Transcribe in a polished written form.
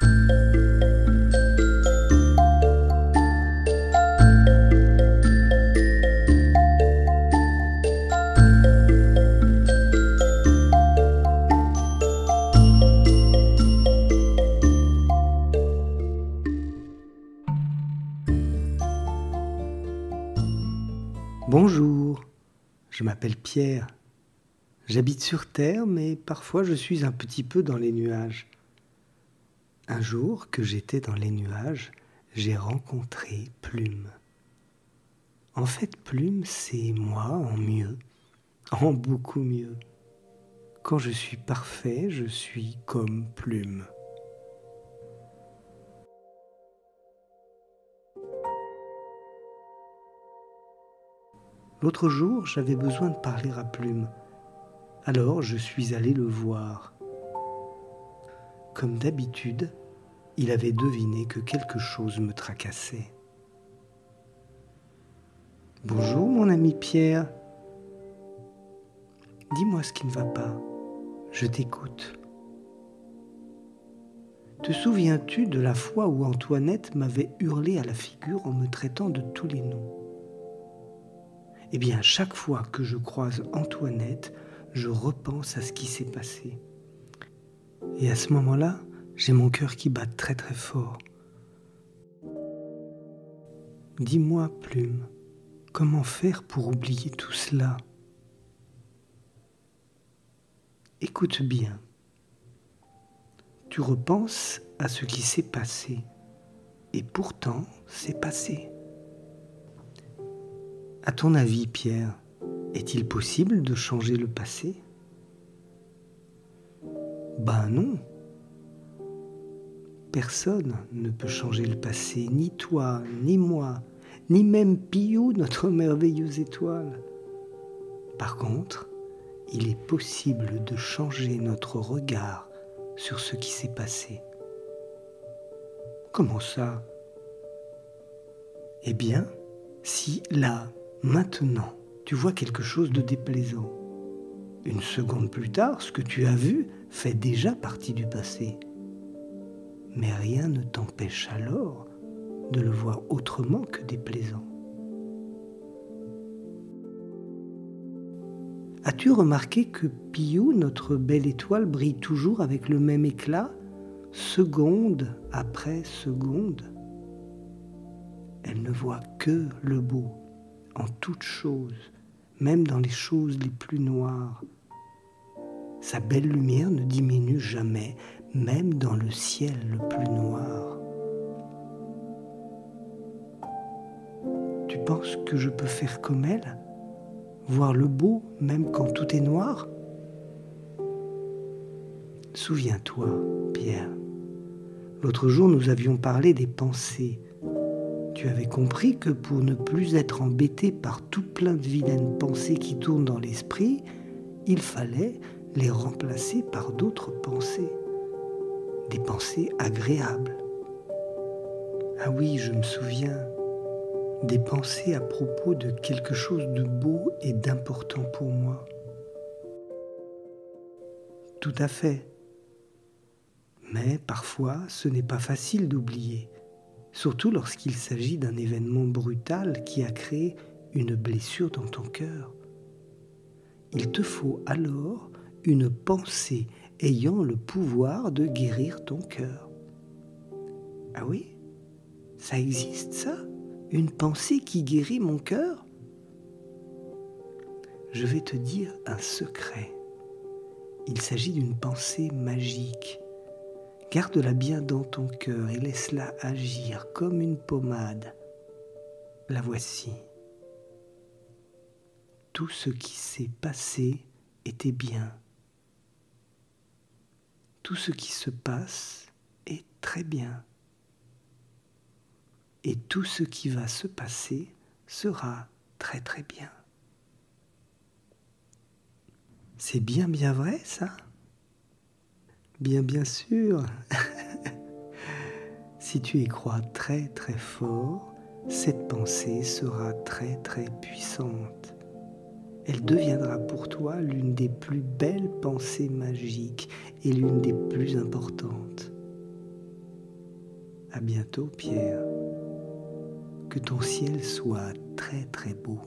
Bonjour, je m'appelle Pierre. J'habite sur Terre, mais parfois je suis un petit peu dans les nuages. Un jour que j'étais dans les nuages, j'ai rencontré Plume. En fait, Plume, c'est moi en mieux, en beaucoup mieux. Quand je suis parfait, je suis comme Plume. L'autre jour, j'avais besoin de parler à Plume. Alors, je suis allé le voir. Comme d'habitude, il avait deviné que quelque chose me tracassait. « Bonjour, mon ami Pierre. Dis-moi ce qui ne va pas. Je t'écoute. Te souviens-tu de la fois où Antoinette m'avait hurlé à la figure en me traitant de tous les noms ? Eh bien, chaque fois que je croise Antoinette, je repense à ce qui s'est passé. Et à ce moment-là, j'ai mon cœur qui bat très très fort. Dis-moi, Plume, comment faire pour oublier tout cela ? Écoute bien. Tu repenses à ce qui s'est passé. Et pourtant, c'est passé. À ton avis, Pierre, est-il possible de changer le passé ? Ben non. Personne ne peut changer le passé, ni toi, ni moi, ni même Piou, notre merveilleuse étoile. Par contre, il est possible de changer notre regard sur ce qui s'est passé. Comment ça ? Eh bien, si là, maintenant, tu vois quelque chose de déplaisant, une seconde plus tard, ce que tu as vu fait déjà partie du passé. Mais rien ne t'empêche alors de le voir autrement que déplaisant. As-tu remarqué que Piou, notre belle étoile, brille toujours avec le même éclat, seconde après seconde ? Elle ne voit que le beau en toutes choses, même dans les choses les plus noires. Sa belle lumière ne diminue jamais, même dans le ciel le plus noir. Tu penses que je peux faire comme elle ? Voir le beau même quand tout est noir ? Souviens-toi, Pierre, l'autre jour nous avions parlé des pensées. Tu avais compris que pour ne plus être embêté par tout plein de vilaines pensées qui tournent dans l'esprit, il fallait les remplacer par d'autres pensées, des pensées agréables. Ah oui, je me souviens, des pensées à propos de quelque chose de beau et d'important pour moi. Tout à fait. Mais parfois, ce n'est pas facile d'oublier. Surtout lorsqu'il s'agit d'un événement brutal qui a créé une blessure dans ton cœur. Il te faut alors une pensée ayant le pouvoir de guérir ton cœur. Ah oui ? Ça existe ça ? Une pensée qui guérit mon cœur ? Je vais te dire un secret. Il s'agit d'une pensée magique. Garde-la bien dans ton cœur et laisse-la agir comme une pommade. La voici. Tout ce qui s'est passé était bien. Tout ce qui se passe est très bien. Et tout ce qui va se passer sera très très bien. C'est bien bien vrai ça ? Bien sûr. Si tu y crois très très fort, cette pensée sera très très puissante. Elle deviendra pour toi l'une des plus belles pensées magiques et l'une des plus importantes. À bientôt, Pierre. Que ton ciel soit très très beau.